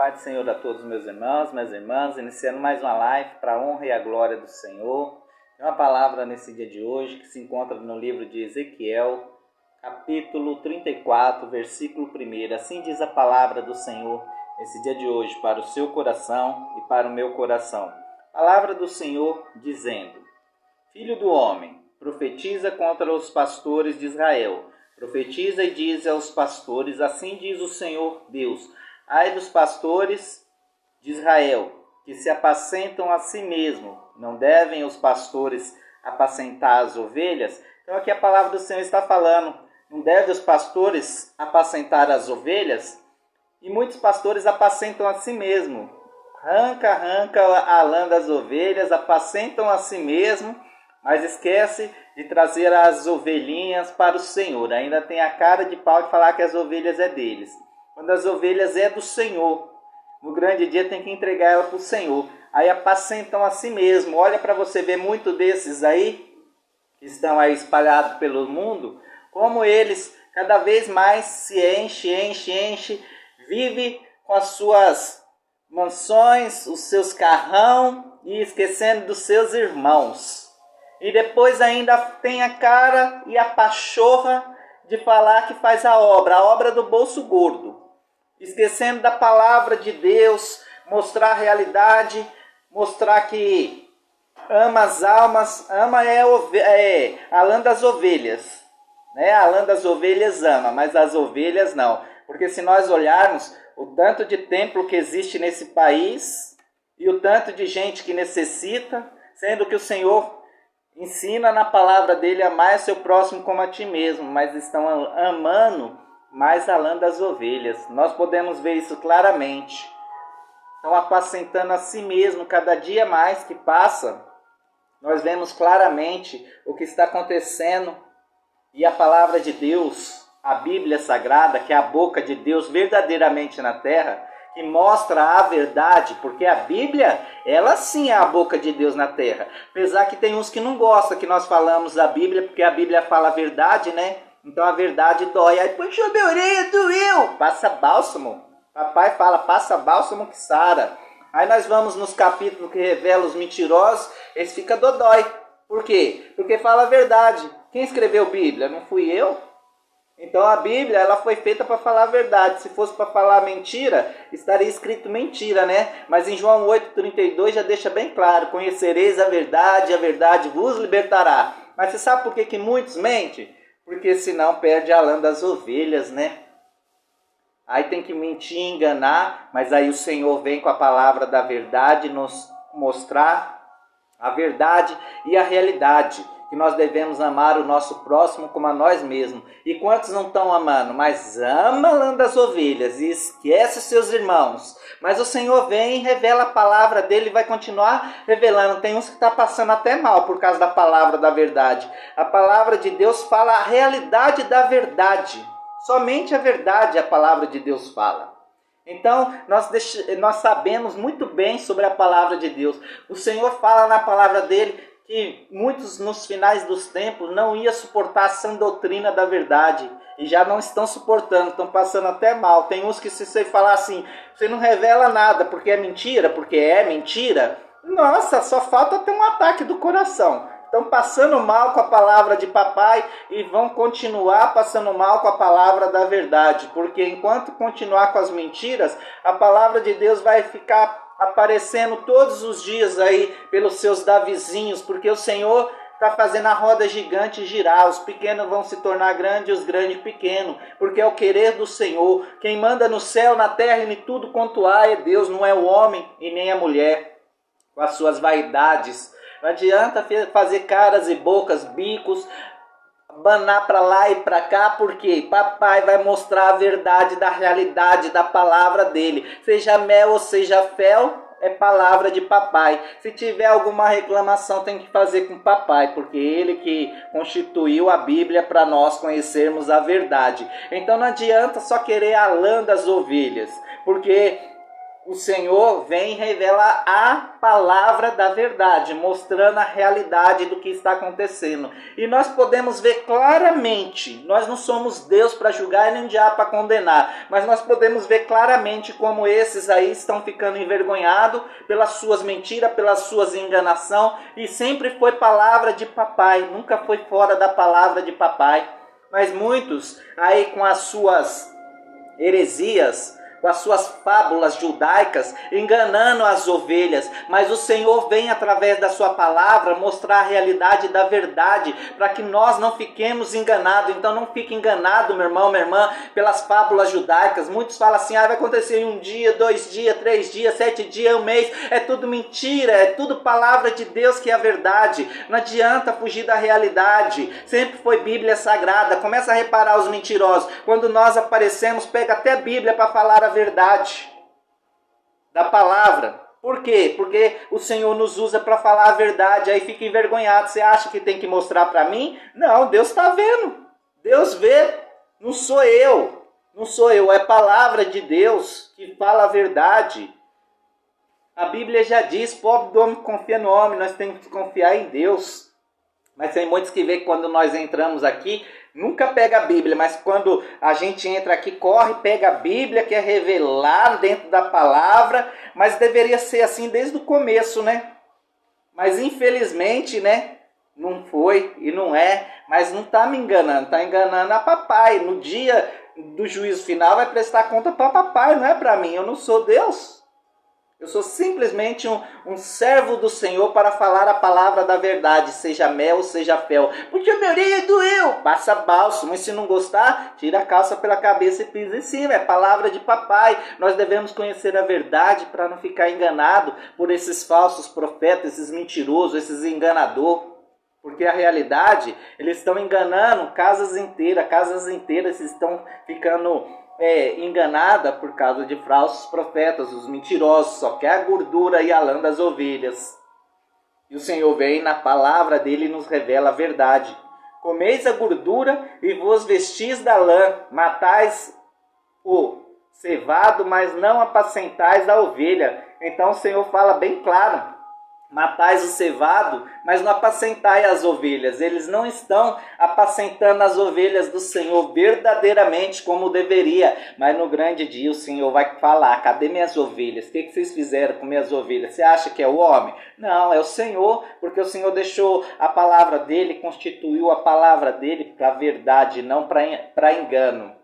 paz do Senhor a todos os meus irmãos, minhas irmãs, iniciando mais uma live para a honra e a glória do Senhor. Tem uma palavra nesse dia de hoje que se encontra no livro de Ezequiel, capítulo 34, versículo 1. Assim diz a palavra do Senhor nesse dia de hoje para o seu coração e para o meu coração. Palavra do Senhor dizendo: Filho do homem, profetiza contra os pastores de Israel. Profetiza e diz aos pastores: assim diz o Senhor Deus: ai dos pastores de Israel, que se apacentam a si mesmos. Não devem os pastores apacentar as ovelhas? Então aqui a palavra do Senhor está falando: não devem os pastores apacentar as ovelhas? E muitos pastores apacentam a si mesmos. Arranca a lã das ovelhas, apacentam a si mesmos, mas esquece de trazer as ovelhinhas para o Senhor. Ainda tem a cara de pau de falar que as ovelhas é deles, quando as ovelhas é do Senhor. No grande dia tem que entregar ela para o Senhor. Aí apacentam a si mesmo. Olha para você ver muito desses aí, que estão aí espalhados pelo mundo, como eles cada vez mais se enche, vive com as suas mansões, os seus carrão, e esquecendo dos seus irmãos. E depois ainda tem a cara e a pachorra de falar que faz a obra do bolso gordo. Esquecendo da palavra de Deus, mostrar a realidade, mostrar que ama as almas, ama a lã das ovelhas. Né? A lã das ovelhas ama, mas as ovelhas não. Porque se nós olharmos o tanto de templo que existe nesse país e o tanto de gente que necessita, sendo que o Senhor ensina na palavra dele: amar seu próximo como a ti mesmo, mas estão amando mais a lã das ovelhas. Nós podemos ver isso claramente. Estão apacentando a si mesmo. Cada dia mais que passa, nós vemos claramente o que está acontecendo. E a palavra de Deus, a Bíblia Sagrada, que é a boca de Deus verdadeiramente na terra, que mostra a verdade, porque a Bíblia, ela sim é a boca de Deus na terra. Apesar que tem uns que não gostam que nós falamos da Bíblia, porque a Bíblia fala a verdade, né? Então a verdade dói. Aí, puxa, minha orelha doeu. Passa bálsamo. Papai fala: passa bálsamo que sara. Aí nós vamos nos capítulos que revelam os mentirosos, eles ficam dodói. Por quê? Porque fala a verdade. Quem escreveu a Bíblia? Não fui eu? Então a Bíblia, ela foi feita para falar a verdade. Se fosse para falar mentira, estaria escrito mentira, né? Mas em João 8,32 já deixa bem claro: conhecereis a verdade vos libertará. Mas você sabe por que muitos mentem? Porque senão perde a lã das ovelhas, né? Aí tem que mentir, enganar, mas aí o Senhor vem com a palavra da verdade nos mostrar a verdade e a realidade, que nós devemos amar o nosso próximo como a nós mesmos. E quantos não estão amando? Mas ama a lã das ovelhas e esquece os seus irmãos. Mas o Senhor vem e revela a palavra dele e vai continuar revelando. Tem uns que estão passando até mal por causa da palavra da verdade. A palavra de Deus fala a realidade da verdade. Somente a verdade a palavra de Deus fala. Então, nós sabemos muito bem sobre a palavra de Deus. O Senhor fala na palavra dele que muitos nos finais dos tempos não iam suportar a sã doutrina da verdade. E já não estão suportando, estão passando até mal. Tem uns que, se você falar assim: você não revela nada porque é mentira. Nossa, só falta ter um ataque do coração. Estão passando mal com a palavra de papai e vão continuar passando mal com a palavra da verdade. Porque enquanto continuar com as mentiras, a palavra de Deus vai ficar aparecendo todos os dias aí pelos seus Davizinhos. Porque o Senhor está fazendo a roda gigante girar. Os pequenos vão se tornar grandes e os grandes pequenos. Porque é o querer do Senhor. Quem manda no céu, na terra e em tudo quanto há é Deus, não é o homem e nem a mulher com as suas vaidades. Não adianta fazer caras e bocas, bicos, banar para lá e para cá, porque papai vai mostrar a verdade da realidade da palavra dele. Seja mel ou seja fel, é palavra de papai. Se tiver alguma reclamação, tem que fazer com papai, porque ele que constituiu a Bíblia para nós conhecermos a verdade. Então não adianta só querer a lã das ovelhas, porque o Senhor vem e revela a palavra da verdade, mostrando a realidade do que está acontecendo. E nós podemos ver claramente, nós não somos Deus para julgar e nem diabo para condenar, mas nós podemos ver claramente como esses aí estão ficando envergonhados pelas suas mentiras, pelas suas enganações, e sempre foi palavra de papai, nunca foi fora da palavra de papai. Mas muitos aí com as suas heresias, com as suas fábulas judaicas, enganando as ovelhas. Mas o Senhor vem através da sua palavra mostrar a realidade da verdade, para que nós não fiquemos enganados. Então não fique enganado, meu irmão, minha irmã, pelas fábulas judaicas. Muitos falam assim, vai acontecer em 1 dia, 2 dias, 3 dias, 7 dias, 1 mês. É tudo mentira, é tudo palavra de Deus que é a verdade. Não adianta fugir da realidade. Sempre foi Bíblia Sagrada. Começa a reparar os mentirosos. Quando nós aparecemos, pega até a Bíblia para falar a verdade da palavra. Por quê? Porque o Senhor nos usa para falar a verdade. Aí fica envergonhado. Você acha que tem que mostrar para mim? Não, Deus está vendo. Deus vê. Não sou eu. Não sou eu. É a palavra de Deus que fala a verdade. A Bíblia já diz, pobre do homem confia no homem. Nós temos que confiar em Deus. Mas tem muitos que vê que quando nós entramos aqui, nunca pega a Bíblia, mas quando a gente entra aqui, corre, pega a Bíblia, quer revelar dentro da palavra, mas deveria ser assim desde o começo, né? Mas infelizmente, né? Não foi e não é, mas não está me enganando, está enganando a papai. No dia do juízo final vai prestar conta para papai, não é para mim, eu não sou Deus. Eu sou simplesmente um servo do Senhor para falar a palavra da verdade, seja mel, seja fel. Porque a minha orelha doeu. Passa bálsamo, mas se não gostar, tira a calça pela cabeça e pisa em cima. É palavra de papai. Nós devemos conhecer a verdade para não ficar enganado por esses falsos profetas, esses mentirosos, esses enganadores. Porque a realidade, eles estão enganando casas inteiras estão ficando enganada por causa de falsos profetas, os mentirosos, só quer a gordura e a lã das ovelhas. E o Senhor vem na palavra dele e nos revela a verdade. Comeis a gordura e vos vestis da lã, matais o cevado, mas não apacentais a ovelha. Então o Senhor fala bem claro. Matais o cevado, mas não apacentai as ovelhas. Eles não estão apacentando as ovelhas do Senhor verdadeiramente como deveria. Mas no grande dia o Senhor vai falar, cadê minhas ovelhas? O que vocês fizeram com minhas ovelhas? Você acha que é o homem? Não, é o Senhor, porque o Senhor deixou a palavra dele, constituiu a palavra dele para a verdade, não para engano.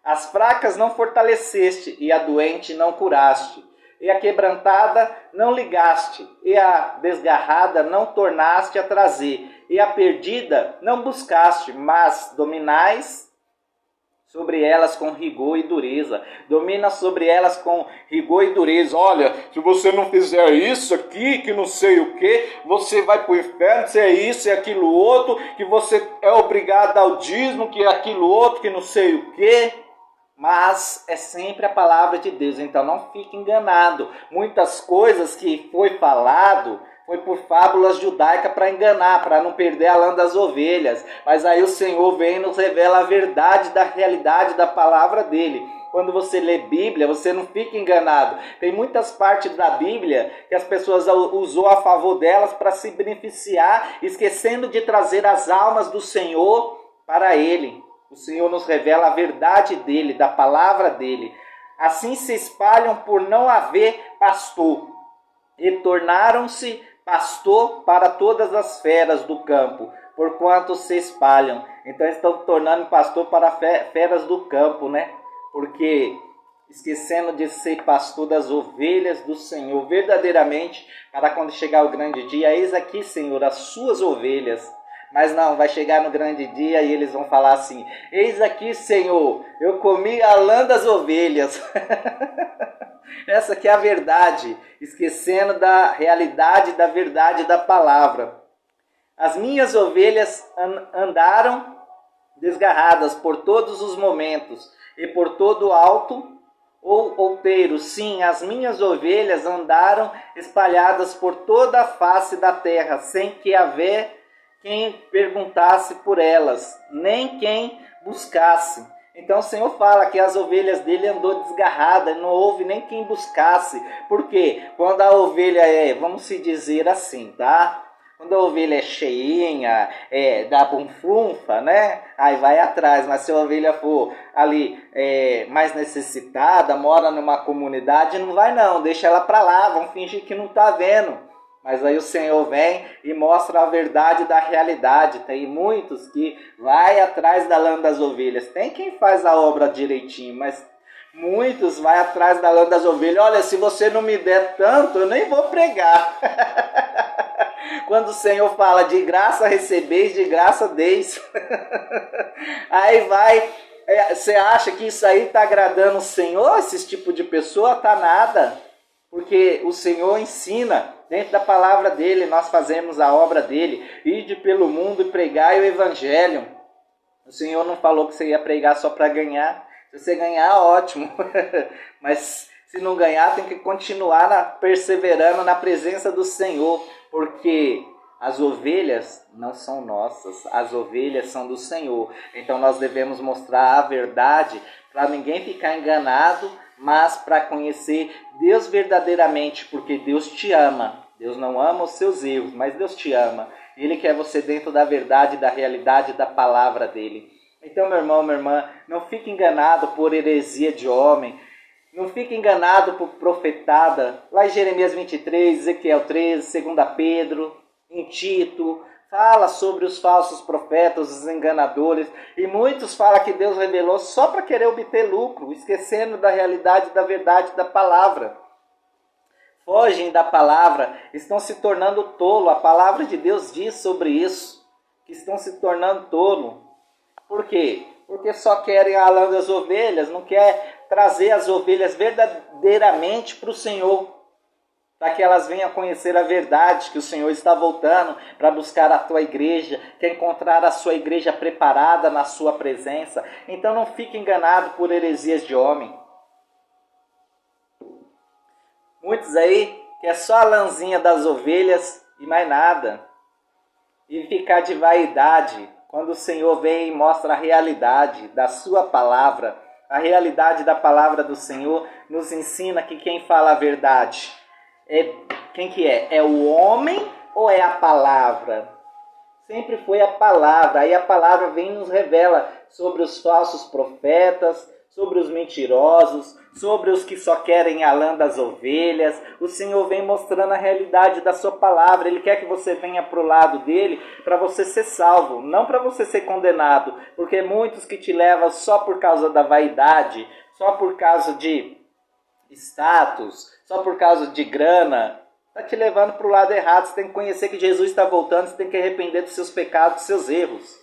As fracas não fortaleceste e a doente não curaste. E a quebrantada não ligaste, e a desgarrada não tornaste a trazer, e a perdida não buscaste, mas dominais sobre elas com rigor e dureza. Domina sobre elas com rigor e dureza. Olha, se você não fizer isso aqui, que não sei o que, você vai para o inferno, se é isso, é aquilo outro, que você é obrigado ao dízimo, que é aquilo outro, que não sei o que. Mas é sempre a palavra de Deus, então não fique enganado. Muitas coisas que foi falado foi por fábulas judaicas para enganar, para não perder a lã das ovelhas. Mas aí o Senhor vem e nos revela a verdade da realidade da palavra dele. Quando você lê Bíblia, você não fica enganado. Tem muitas partes da Bíblia que as pessoas usou a favor delas para se beneficiar, esquecendo de trazer as almas do Senhor para ele. O Senhor nos revela a verdade dele, da palavra dele. Assim se espalham por não haver pastor, e tornaram-se pastor para todas as feras do campo, porquanto se espalham. Então estão tornando pastor para feras do campo, né? Porque esquecendo de ser pastor das ovelhas do Senhor, verdadeiramente, para quando chegar o grande dia, eis aqui, Senhor, as suas ovelhas. Mas não, vai chegar no grande dia e eles vão falar assim, eis aqui, Senhor, eu comi a lã das ovelhas. Essa aqui é a verdade, esquecendo da realidade, da verdade da palavra. As minhas ovelhas andaram desgarradas por todos os momentos e por todo alto ou outeiro. Sim, as minhas ovelhas andaram espalhadas por toda a face da terra, sem que haver quem perguntasse por elas, nem quem buscasse. Então o Senhor fala que as ovelhas dele andou desgarrada, não houve nem quem buscasse. Por quê? Quando a ovelha vamos se dizer assim, tá? Quando a ovelha é cheinha, dá bunfunfa, né? Aí vai atrás. Mas se a ovelha for ali mais necessitada, mora numa comunidade, não vai não. Deixa ela para lá, vão fingir que não tá vendo. Mas aí o Senhor vem e mostra a verdade da realidade. Tem muitos que vai atrás da lã das ovelhas. Tem quem faz a obra direitinho, mas muitos vai atrás da lã das ovelhas. Olha, se você não me der tanto, eu nem vou pregar. Quando o Senhor fala de graça recebeis, de graça deis. Aí vai, você acha que isso aí está agradando o Senhor? Esse tipo de pessoa? Tá nada. Porque o Senhor ensina, dentro da palavra dele, nós fazemos a obra dele. Ide pelo mundo e pregai o evangelho. O Senhor não falou que você ia pregar só para ganhar. Se você ganhar, ótimo. Mas se não ganhar, tem que continuar perseverando na presença do Senhor. Porque as ovelhas não são nossas, as ovelhas são do Senhor. Então nós devemos mostrar a verdade para ninguém ficar enganado, mas para conhecer Deus verdadeiramente, porque Deus te ama. Deus não ama os seus erros, mas Deus te ama. Ele quer você dentro da verdade, da realidade, da palavra dele. Então, meu irmão, minha irmã, não fique enganado por heresia de homem. Não fique enganado por profetada. Lá em Jeremias 23, Ezequiel 13, 2 Pedro, em Tito, fala sobre os falsos profetas, os enganadores. E muitos falam que Deus revelou só para querer obter lucro, esquecendo da realidade, da verdade da palavra. Fogem da palavra, estão se tornando tolo. A palavra de Deus diz sobre isso, que estão se tornando tolo. Por quê? Porque só querem a lã das ovelhas, não quer trazer as ovelhas verdadeiramente para o Senhor, para que elas venham conhecer a verdade, que o Senhor está voltando para buscar a tua igreja, quer encontrar a sua igreja preparada na sua presença. Então não fique enganado por heresias de homem. Muitos aí quer só a lãzinha das ovelhas e mais nada. E ficar de vaidade, quando o Senhor vem e mostra a realidade da sua palavra. A realidade da palavra do Senhor nos ensina que quem fala a verdade quem que é? É o homem ou é a palavra? Sempre foi a palavra. Aí a palavra vem e nos revela sobre os falsos profetas, sobre os mentirosos, sobre os que só querem a lã das ovelhas. O Senhor vem mostrando a realidade da sua palavra. Ele quer que você venha para o lado dele para você ser salvo, não para você ser condenado. Porque muitos que te levam só por causa da vaidade, só por causa de status, só por causa de grana, está te levando para o lado errado. Você tem que conhecer que Jesus está voltando, você tem que arrepender dos seus pecados, dos seus erros,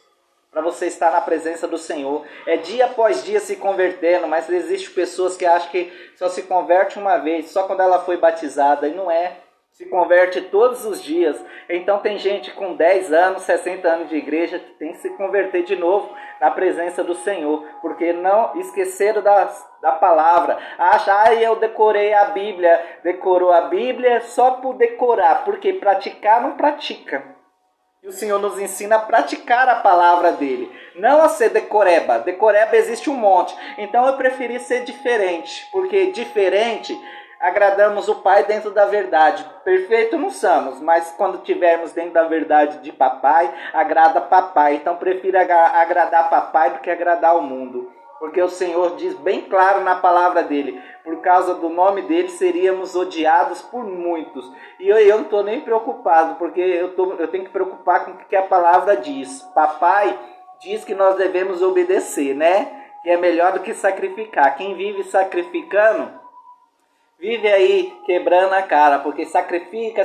para você estar na presença do Senhor. É dia após dia se convertendo, mas existem pessoas que acham que só se converte uma vez, só quando ela foi batizada, e não é. Se converte todos os dias. Então tem gente com 10 anos, 60 anos de igreja que tem que se converter de novo na presença do Senhor, porque não esqueceram da palavra. Acha, eu decorei a Bíblia, decorou a Bíblia só por decorar, porque praticar não pratica. E o Senhor nos ensina a praticar a palavra dele, não a ser decoreba. Decoreba existe um monte. Então eu preferi ser diferente, porque diferente agradamos o Pai dentro da verdade. Perfeito não somos, mas quando estivermos dentro da verdade de papai, agrada papai. Então prefiro agradar papai do que agradar o mundo. Porque o Senhor diz bem claro na palavra dele, por causa do nome dele seríamos odiados por muitos. E eu não estou nem preocupado, porque eu tenho que preocupar com o que a palavra diz. Papai diz que nós devemos obedecer, né? Que é melhor do que sacrificar. Quem vive sacrificando, vive aí quebrando a cara, porque sacrifica,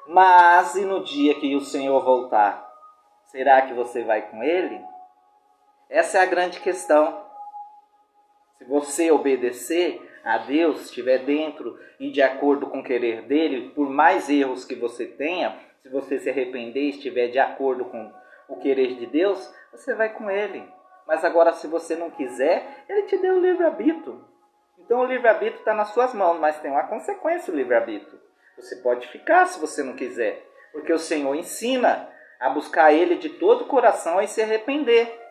mas e no dia que o Senhor voltar? Será que você vai com ele? Essa é a grande questão. Se você obedecer a Deus, estiver dentro e de acordo com o querer dele, por mais erros que você tenha, se você se arrepender e estiver de acordo com o querer de Deus, você vai com ele. Mas agora, se você não quiser, ele te deu o livre-arbítrio. Então o livre-arbítrio está nas suas mãos, mas tem uma consequência o livre-arbítrio. Você pode ficar se você não quiser, porque o Senhor ensina a buscar ele de todo o coração e se arrepender.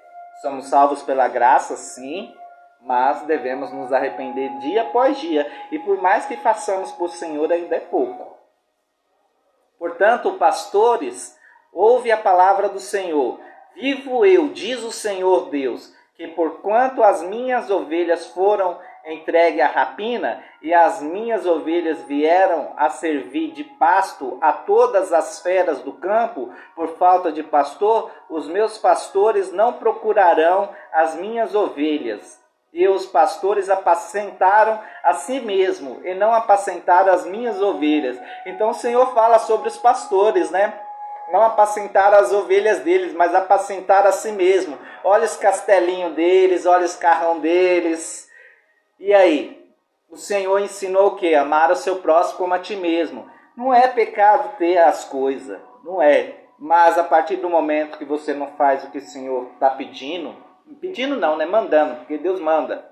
Somos salvos pela graça, sim, mas devemos nos arrepender dia após dia. E por mais que façamos por Senhor, ainda é pouco. Portanto, pastores, ouve a palavra do Senhor. Vivo eu, diz o Senhor Deus, que porquanto as minhas ovelhas foram entregues à rapina, e as minhas ovelhas vieram a servir de pasto a todas as feras do campo, por falta de pastor, os meus pastores não procurarão as minhas ovelhas. E os pastores apacentaram a si mesmo, e não apacentaram as minhas ovelhas. Então o Senhor fala sobre os pastores, né? Não apacentaram as ovelhas deles, mas apacentaram a si mesmo. Olha os castelinhos deles, olha os carrão deles. E aí? O Senhor ensinou o quê? Amar o seu próximo como a ti mesmo. Não é pecado ter as coisas, não é. Mas a partir do momento que você não faz o que o Senhor está pedindo, pedindo não, né? Mandando, porque Deus manda.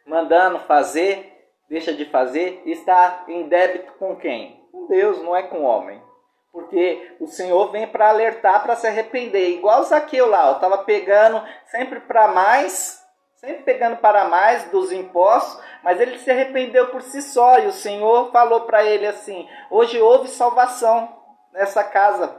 Mandando fazer, deixa de fazer, está em débito com quem? Com Deus, não é com o homem. Porque o Senhor vem para alertar, para se arrepender. Igual Zaqueu lá, estava pegando sempre para mais, sempre pegando para mais dos impostos, mas ele se arrependeu por si só. E o Senhor falou para ele assim, hoje houve salvação nessa casa,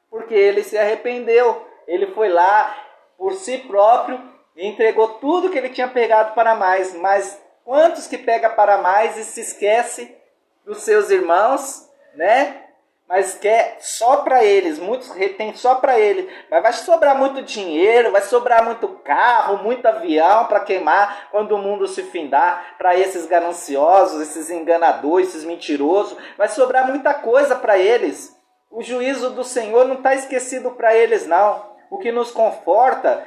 porque ele se arrependeu. Ele foi lá por si próprio e entregou tudo que ele tinha pegado para mais. Mas quantos que pega para mais e se esquece dos seus irmãos, né? Mas quer só para eles, muitos retêm só para eles, mas vai sobrar muito dinheiro, vai sobrar muito carro, muito avião para queimar quando o mundo se findar, para esses gananciosos, esses enganadores, esses mentirosos, vai sobrar muita coisa para eles. O juízo do Senhor não está esquecido para eles não. O que nos conforta,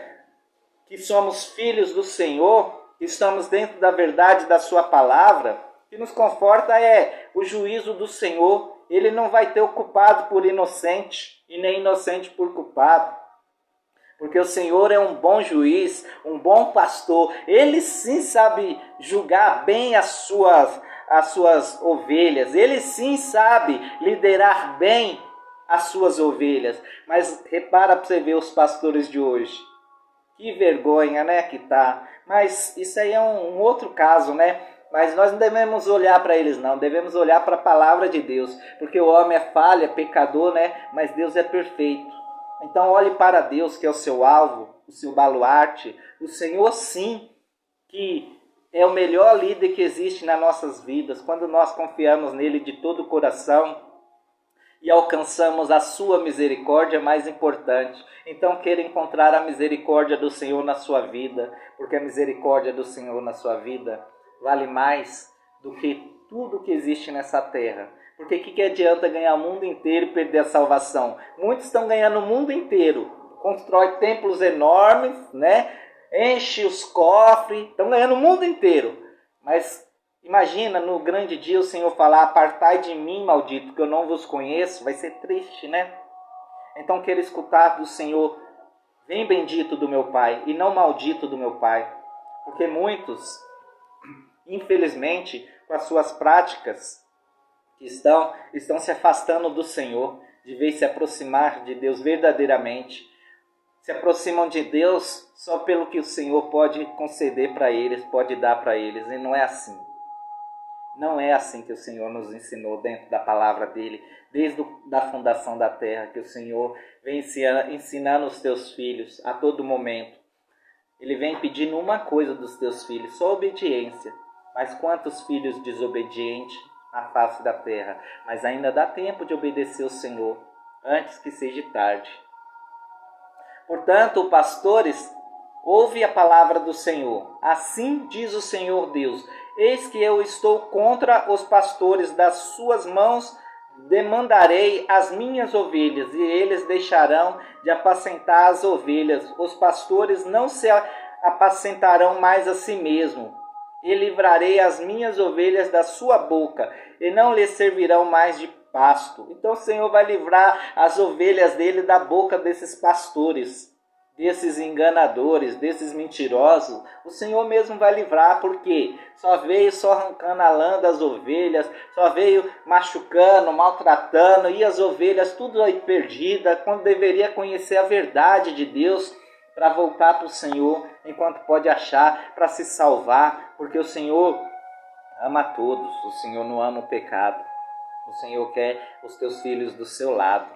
que somos filhos do Senhor, que estamos dentro da verdade da sua palavra, o que nos conforta é o juízo do Senhor. Ele não vai ter o culpado por inocente e nem inocente por culpado. Porque o Senhor é um bom juiz, um bom pastor. Ele sim sabe julgar bem as suas ovelhas. Ele sim sabe liderar bem as suas ovelhas. Mas repara para você ver os pastores de hoje. Que vergonha, né, que tá. Mas isso aí é um outro caso, né? Mas nós não devemos olhar para eles não, devemos olhar para a palavra de Deus, porque o homem é falha, é pecador, né? Mas Deus é perfeito. Então olhe para Deus, que é o seu alvo, o seu baluarte, o Senhor sim, que é o melhor líder que existe nas nossas vidas, quando nós confiamos nele de todo o coração e alcançamos a sua misericórdia mais importante. Então queira encontrar a misericórdia do Senhor na sua vida, porque a misericórdia do Senhor na sua vida vale mais do que tudo que existe nessa terra. Porque o que adianta ganhar o mundo inteiro e perder a salvação? Muitos estão ganhando o mundo inteiro. Constrói templos enormes, né? Enche os cofres, estão ganhando o mundo inteiro. Mas imagina no grande dia o Senhor falar, apartai de mim, maldito, que eu não vos conheço. Vai ser triste, né? Então quero escutar do Senhor, vem bendito do meu Pai e não maldito do meu Pai. Porque muitos, infelizmente, com as suas práticas, estão se afastando do Senhor, de vez se aproximar de Deus verdadeiramente. Se aproximam de Deus só pelo que o Senhor pode conceder para eles, pode dar para eles. E não é assim. Não é assim que o Senhor nos ensinou dentro da palavra dele, desde a fundação da terra, que o Senhor vem ensinando os teus filhos a todo momento. Ele vem pedindo uma coisa dos teus filhos, só obediência. Mas quantos filhos desobedientes na face da terra? Mas ainda dá tempo de obedecer ao Senhor, antes que seja tarde. Portanto, pastores, ouve a palavra do Senhor. Assim diz o Senhor Deus, eis que eu estou contra os pastores, das suas mãos demandarei as minhas ovelhas, e eles deixarão de apacentar as ovelhas. Os pastores não se apacentarão mais a si mesmos. E livrarei as minhas ovelhas da sua boca, e não lhes servirão mais de pasto. Então o Senhor vai livrar as ovelhas dele da boca desses pastores, desses enganadores, desses mentirosos. O Senhor mesmo vai livrar, porque só veio só arrancando a lã das ovelhas, só veio machucando, maltratando, e as ovelhas tudo aí perdidas, quando deveria conhecer a verdade de Deus, para voltar para o Senhor enquanto pode achar, para se salvar, porque o Senhor ama a todos, o Senhor não ama o pecado. O Senhor quer os teus filhos do seu lado.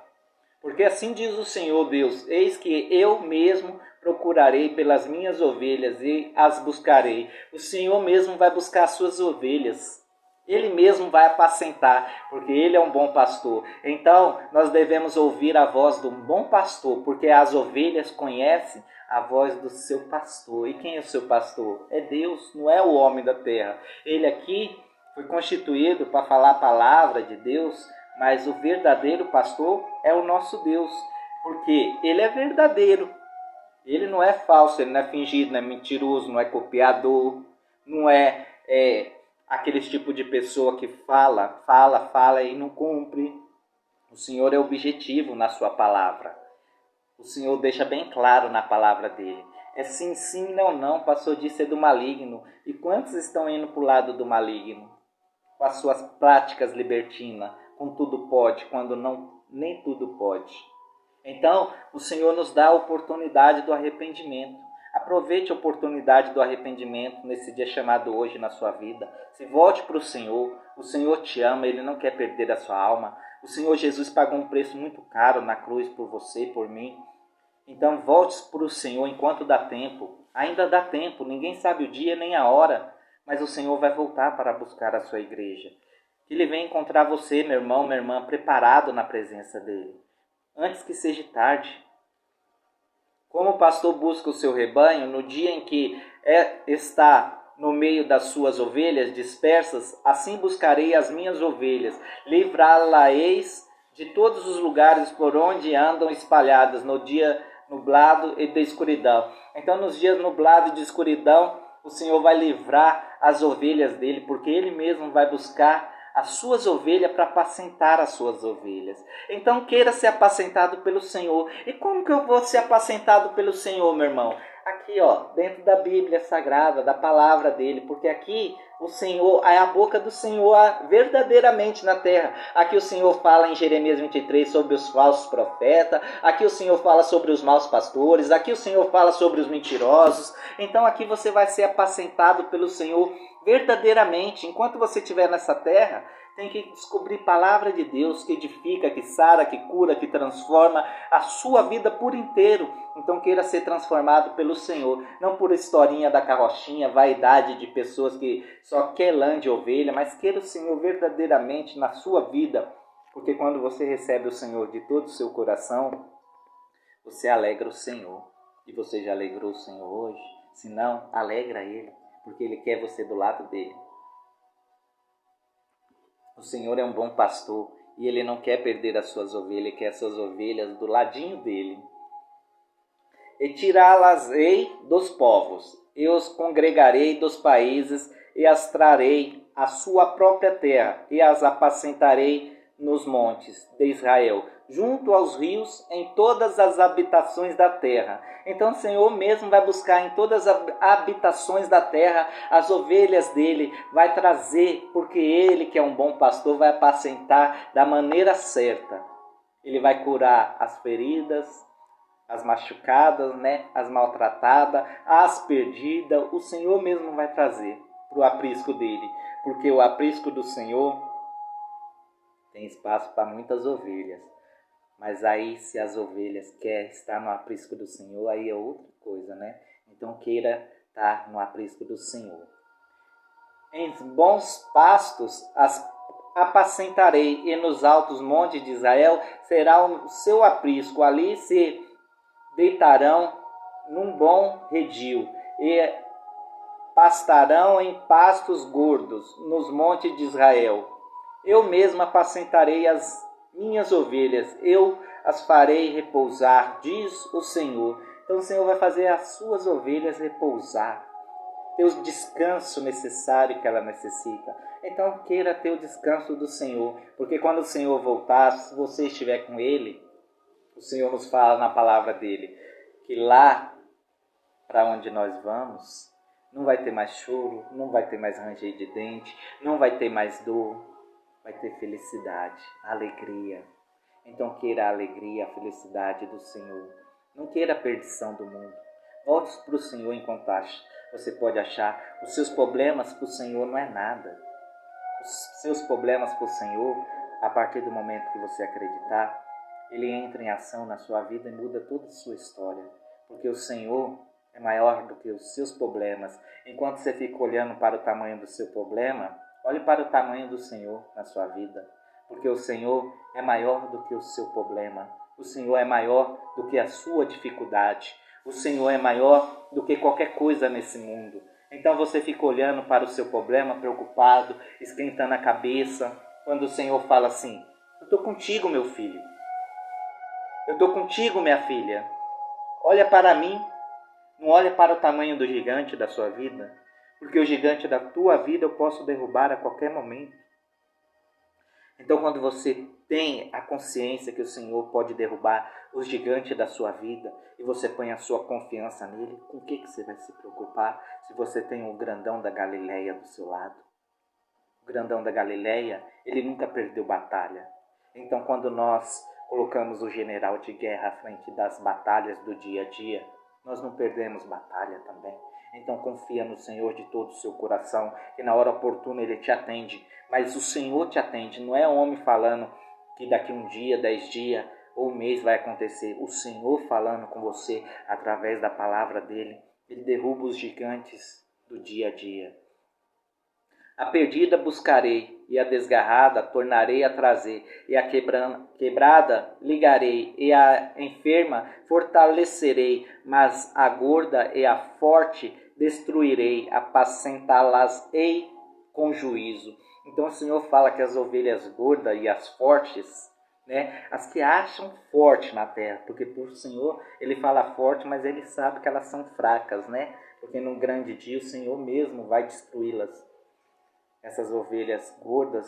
Porque assim diz o Senhor Deus: eis que eu mesmo procurarei pelas minhas ovelhas e as buscarei. O Senhor mesmo vai buscar as suas ovelhas. Ele mesmo vai apacentar, porque Ele é um bom pastor. Então, nós devemos ouvir a voz do bom pastor, porque as ovelhas conhecem a voz do seu pastor. E quem é o seu pastor? É Deus, não é o homem da terra. Ele aqui foi constituído para falar a palavra de Deus, mas o verdadeiro pastor é o nosso Deus, porque Ele é verdadeiro. Ele não é falso, Ele não é fingido, não é mentiroso, não é copiador, não é aqueles tipo de pessoa que fala e não cumpre. O Senhor é objetivo na sua palavra. O Senhor deixa bem claro na palavra dele. É sim, sim, não, não. Pastor disse é do maligno. E quantos estão indo para o lado do maligno? Com as suas práticas libertinas, com tudo pode, quando não, nem tudo pode. Então, o Senhor nos dá a oportunidade do arrependimento. Aproveite a oportunidade do arrependimento nesse dia chamado hoje na sua vida. Se volte para o Senhor te ama, Ele não quer perder a sua alma. O Senhor Jesus pagou um preço muito caro na cruz por você e por mim. Então volte para o Senhor enquanto dá tempo. Ainda dá tempo, ninguém sabe o dia nem a hora, mas o Senhor vai voltar para buscar a sua igreja. Que Ele venha encontrar você, meu irmão, minha irmã, preparado na presença dEle, antes que seja tarde. Como o pastor busca o seu rebanho no dia em que está no meio das suas ovelhas dispersas, assim buscarei as minhas ovelhas, livrá-las-eis de todos os lugares por onde andam espalhadas no dia nublado e de escuridão. Então, nos dias nublados e de escuridão, o Senhor vai livrar as ovelhas dele, porque Ele mesmo vai buscar as suas ovelhas para apacentar as suas ovelhas. Então queira ser apacentado pelo Senhor. E como que eu vou ser apacentado pelo Senhor, meu irmão? Aqui, dentro da Bíblia Sagrada, da palavra dele, porque aqui o Senhor, é a boca do Senhor verdadeiramente na terra. Aqui o Senhor fala em Jeremias 23 sobre os falsos profetas, aqui o Senhor fala sobre os maus pastores, aqui o Senhor fala sobre os mentirosos. Então aqui você vai ser apacentado pelo Senhor verdadeiramente. Enquanto você estiver nessa terra, tem que descobrir a palavra de Deus que edifica, que sara, que cura, que transforma a sua vida por inteiro. Então queira ser transformado pelo Senhor, não por historinha da carrochinha, vaidade de pessoas que só quer lã de ovelha, mas queira o Senhor verdadeiramente na sua vida, porque quando você recebe o Senhor de todo o seu coração, você alegra o Senhor. E você já alegrou o Senhor hoje? Se não, alegra Ele, porque Ele quer você do lado dele. O Senhor é um bom pastor e Ele não quer perder as suas ovelhas, Ele quer as suas ovelhas do ladinho dele. E tirá-las-ei dos povos, e os congregarei dos países, e as trarei à sua própria terra, e as apacentarei nos montes de Israel, junto aos rios, em todas as habitações da terra. Então o Senhor mesmo vai buscar em todas as habitações da terra as ovelhas dele, vai trazer, porque Ele, que é um bom pastor, vai apacentar da maneira certa. Ele vai curar as feridas, as machucadas, as maltratadas, as perdidas. O Senhor mesmo vai trazer para o aprisco dele, porque o aprisco do Senhor tem espaço para muitas ovelhas. Mas aí, se as ovelhas querem estar no aprisco do Senhor, aí é outra coisa, Então queira estar no aprisco do Senhor. Em bons pastos as apacentarei, e nos altos montes de Israel será o seu aprisco. Ali se deitarão num bom redil, e pastarão em pastos gordos nos montes de Israel. Eu mesmo apacentarei as minhas ovelhas, eu as farei repousar, diz o Senhor. Então o Senhor vai fazer as suas ovelhas repousar, ter o descanso necessário que ela necessita. Então queira ter o descanso do Senhor, porque quando o Senhor voltar, se você estiver com Ele, o Senhor nos fala na palavra dele, que lá para onde nós vamos, não vai ter mais choro, não vai ter mais ranger de dente, não vai ter mais dor, vai ter felicidade, alegria. Então queira a alegria, a felicidade do Senhor. Não queira a perdição do mundo. Volte para o Senhor enquanto você pode achar. Os seus problemas para o Senhor não é nada. Os seus problemas para o Senhor, a partir do momento que você acreditar, Ele entra em ação na sua vida e muda toda a sua história. Porque o Senhor é maior do que os seus problemas. Enquanto você fica olhando para o tamanho do seu problema, olhe para o tamanho do Senhor na sua vida. Porque o Senhor é maior do que o seu problema. O Senhor é maior do que a sua dificuldade. O Senhor é maior do que qualquer coisa nesse mundo. Então você fica olhando para o seu problema, preocupado, esquentando a cabeça, quando o Senhor fala assim: eu estou contigo, meu filho. Eu estou contigo, minha filha. Olha para mim. Não olha para o tamanho do gigante da sua vida, porque o gigante da tua vida eu posso derrubar a qualquer momento. Então, quando você tem a consciência que o Senhor pode derrubar os gigantes da sua vida e você põe a sua confiança nele, com o que você vai se preocupar se você tem o grandão da Galileia do seu lado? O grandão da Galileia, ele nunca perdeu batalha. Então, quando nós colocamos o general de guerra à frente das batalhas do dia a dia, nós não perdemos batalha também. Então confia no Senhor de todo o seu coração, que na hora oportuna Ele te atende. Mas o Senhor te atende, não é homem falando que daqui um dia, 10 dias ou um mês vai acontecer. O Senhor falando com você através da palavra dEle. Ele derruba os gigantes do dia a dia. A perdida buscarei, e a desgarrada tornarei a trazer, e a quebrada ligarei, e a enferma fortalecerei, mas a gorda e a forte destruirei, apacentá-las-ei com juízo. Então o Senhor fala que as ovelhas gordas e as fortes, né, as que acham forte na terra, porque por Senhor Ele fala forte, mas Ele sabe que elas são fracas, né? Porque num grande dia o Senhor mesmo vai destruí-las. Essas ovelhas gordas,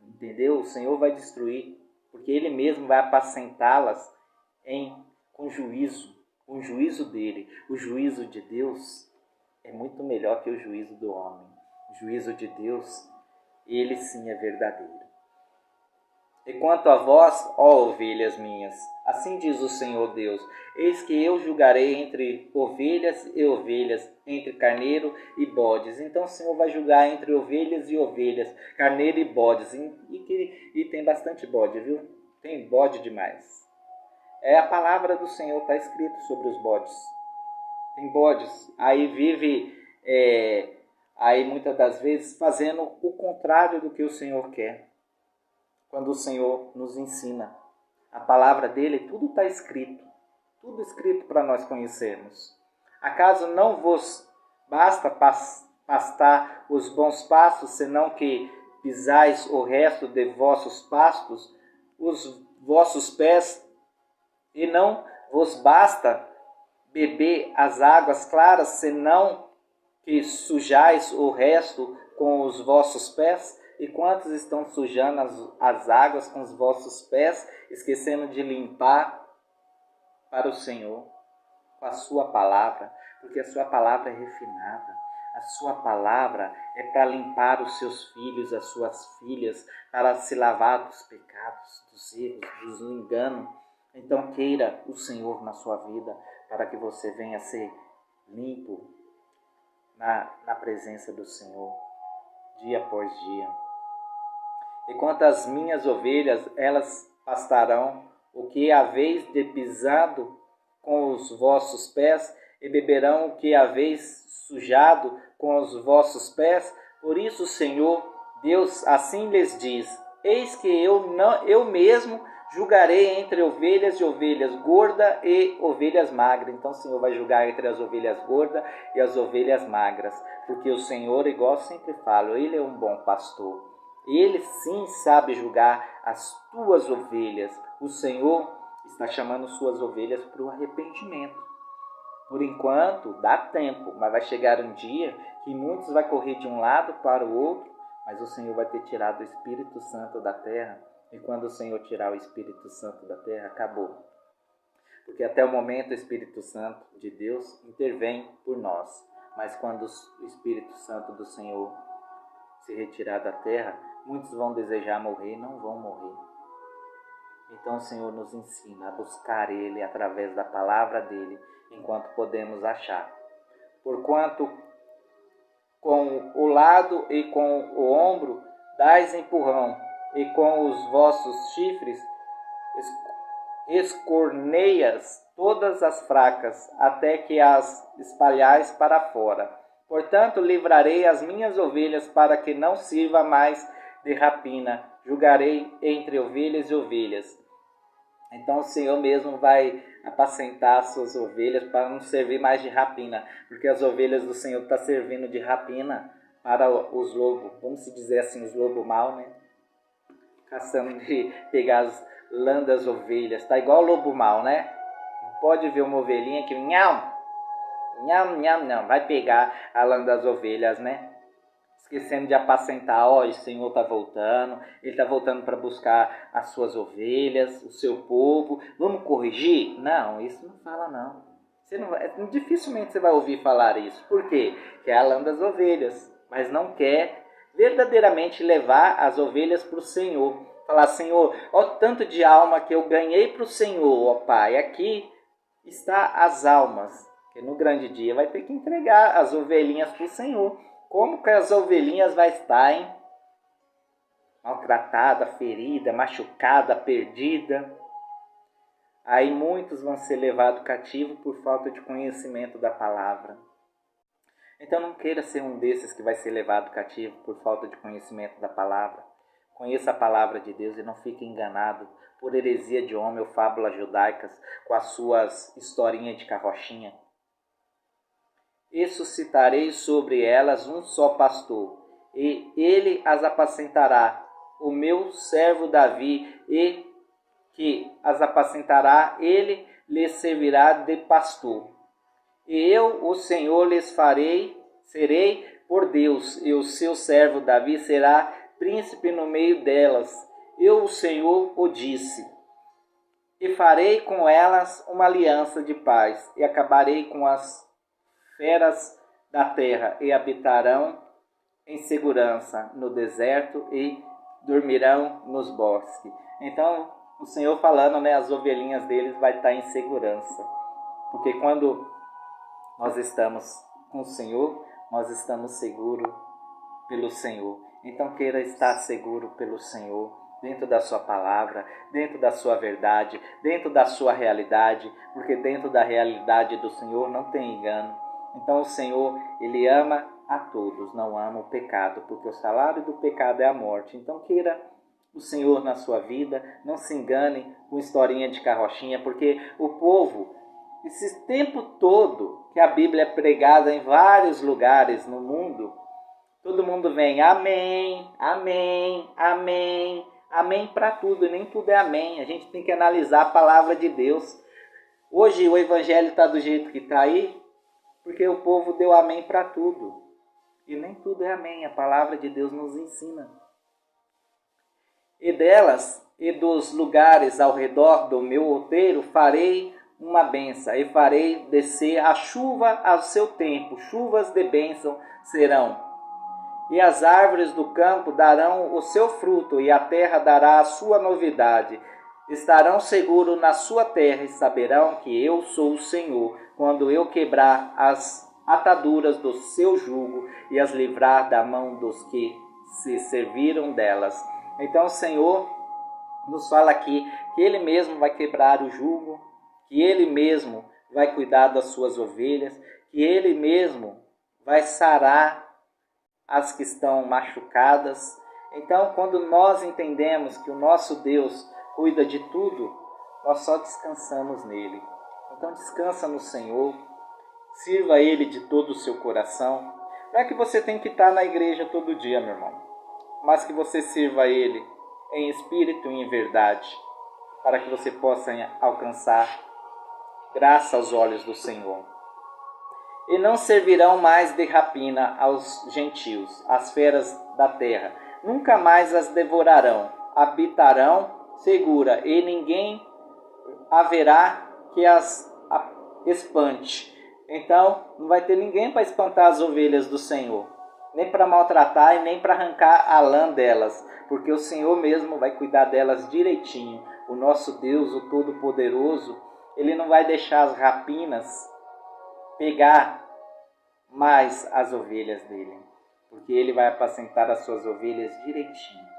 entendeu? O Senhor vai destruir, porque Ele mesmo vai apacentá-las com o juízo dEle. O juízo de Deus é muito melhor que o juízo do homem. O juízo de Deus, Ele sim é verdadeiro. E quanto a vós, ó ovelhas minhas, assim diz o Senhor Deus, eis que eu julgarei entre ovelhas e ovelhas, entre carneiro e bodes. Então o Senhor vai julgar entre ovelhas e ovelhas, carneiro e bodes. E tem bastante bode, viu? Tem bode demais. É a palavra do Senhor, está escrito sobre os bodes. Tem bodes. Aí vive, aí muitas das vezes, fazendo o contrário do que o Senhor quer. Quando o Senhor nos ensina a palavra dele, tudo está escrito. Tudo escrito para nós conhecermos. Acaso não vos basta pastar os bons pastos, senão que pisais o resto de vossos pastos, os vossos pés, e não vos basta beber as águas claras, senão que sujais o resto com os vossos pés? E quantos estão sujando as águas com os vossos pés, esquecendo de limpar para o Senhor com a sua palavra? Porque a sua palavra é refinada. A sua palavra é para limpar os seus filhos, as suas filhas, para se lavar dos pecados, dos erros, dos enganos. Então queira o Senhor na sua vida, para que você venha ser limpo na presença do Senhor, dia após dia. E quanto às minhas ovelhas, elas pastarão o que haveis de pisado com os vossos pés, e beberão o que haveis sujado com os vossos pés. Por isso, Senhor Deus assim lhes diz: eis que eu mesmo julgarei entre ovelhas e ovelhas gordas e ovelhas magras. Então o Senhor vai julgar entre as ovelhas gordas e as ovelhas magras, porque o Senhor, igual eu sempre falo, Ele é um bom pastor. Ele sim sabe julgar as tuas ovelhas. O Senhor está chamando suas ovelhas para o arrependimento. Por enquanto, dá tempo, mas vai chegar um dia que muitos vão correr de um lado para o outro, mas o Senhor vai ter tirado o Espírito Santo da terra. E quando o Senhor tirar o Espírito Santo da terra, acabou. Porque até o momento o Espírito Santo de Deus intervém por nós. Mas quando o Espírito Santo do Senhor se retirar da terra, muitos vão desejar morrer e não vão morrer. Então o Senhor nos ensina a buscar Ele através da palavra dEle, enquanto podemos achar. Porquanto com o lado e com o ombro dais empurrão, e com os vossos chifres escorneias todas as fracas, até que as espalhais para fora. Portanto, livrarei as minhas ovelhas para que não sirva mais de rapina. Julgarei entre ovelhas e ovelhas. Então o Senhor mesmo vai apacentar as suas ovelhas para não servir mais de rapina, porque as ovelhas do Senhor estão servindo de rapina para os lobos, vamos dizer assim, os lobos maus, né? Caçando de pegar as lã das ovelhas, tá igual o lobo mau, né? Não pode ver uma ovelhinha que nham, vai pegar a lã das ovelhas, né? Esquecendo de apacentar, ó, o Senhor está voltando, Ele está voltando para buscar as suas ovelhas, o seu povo, vamos corrigir? Não, isso não fala não. Você não vai, dificilmente você vai ouvir falar isso. Por quê? Que é a lã das ovelhas, mas não quer verdadeiramente levar as ovelhas para o Senhor. Falar, Senhor, ó tanto de alma que eu ganhei para o Senhor, ó Pai, aqui está as almas, que no grande dia vai ter que entregar as ovelhinhas para o Senhor. Como que as ovelhinhas vai estar, hein? Maltratada, ferida, machucada, perdida. Aí muitos vão ser levados cativos por falta de conhecimento da palavra. Então não queira ser um desses que vai ser levado cativo por falta de conhecimento da palavra. Conheça a palavra de Deus e não fique enganado por heresia de homem ou fábulas judaicas com as suas historinhas de carrochinha. E suscitarei sobre elas um só pastor, e ele as apacentará, o meu servo Davi, e que as apacentará, ele lhes servirá de pastor. E eu, o Senhor, lhes serei por Deus, e o seu servo Davi será príncipe no meio delas. Eu, o Senhor, o disse. E farei com elas uma aliança de paz, e acabarei com as feras da terra, e habitarão em segurança no deserto, e dormirão nos bosques. Então, o Senhor falando, né, as ovelhinhas deles vai estar em segurança. Porque quando nós estamos com o Senhor, nós estamos seguros pelo Senhor. Então queira estar seguro pelo Senhor, dentro da sua palavra, dentro da sua verdade, dentro da sua realidade, porque dentro da realidade do Senhor não tem engano. Então o Senhor, Ele ama a todos, não ama o pecado, porque o salário do pecado é a morte. Então queira o Senhor na sua vida, não se engane com historinha de carrochinha, porque o povo, esse tempo todo que a Bíblia é pregada em vários lugares no mundo, todo mundo vem amém, amém, amém, amém para tudo, e nem tudo é amém. A gente tem que analisar a palavra de Deus. Hoje o evangelho está do jeito que está aí, porque o povo deu amém para tudo. E nem tudo é amém, a palavra de Deus nos ensina. E delas e dos lugares ao redor do meu outeiro farei uma bênção, e farei descer a chuva ao seu tempo, chuvas de bênção serão. E as árvores do campo darão o seu fruto, e a terra dará a sua novidade. Estarão seguros na sua terra, e saberão que eu sou o Senhor, quando eu quebrar as ataduras do seu jugo, e as livrar da mão dos que se serviram delas. Então o Senhor nos fala aqui que Ele mesmo vai quebrar o jugo, que Ele mesmo vai cuidar das suas ovelhas, que Ele mesmo vai sarar as que estão machucadas. Então, quando nós entendemos que o nosso Deus cuida de tudo, nós só descansamos nele. Então, descansa no Senhor, sirva a Ele de todo o seu coração. Não é que você tem que estar na igreja todo dia, meu irmão, mas que você sirva a Ele em espírito e em verdade, para que você possa alcançar graça aos olhos do Senhor. E não servirão mais de rapina aos gentios, as feras da terra. Nunca mais as devorarão. Habitarão segura, e ninguém haverá que as espante. Então, não vai ter ninguém para espantar as ovelhas do Senhor, nem para maltratar e nem para arrancar a lã delas, porque o Senhor mesmo vai cuidar delas direitinho. o nosso Deus, o Todo-Poderoso, Ele não vai deixar as rapinas pegar mais as ovelhas dele, porque Ele vai apacentar as suas ovelhas direitinho.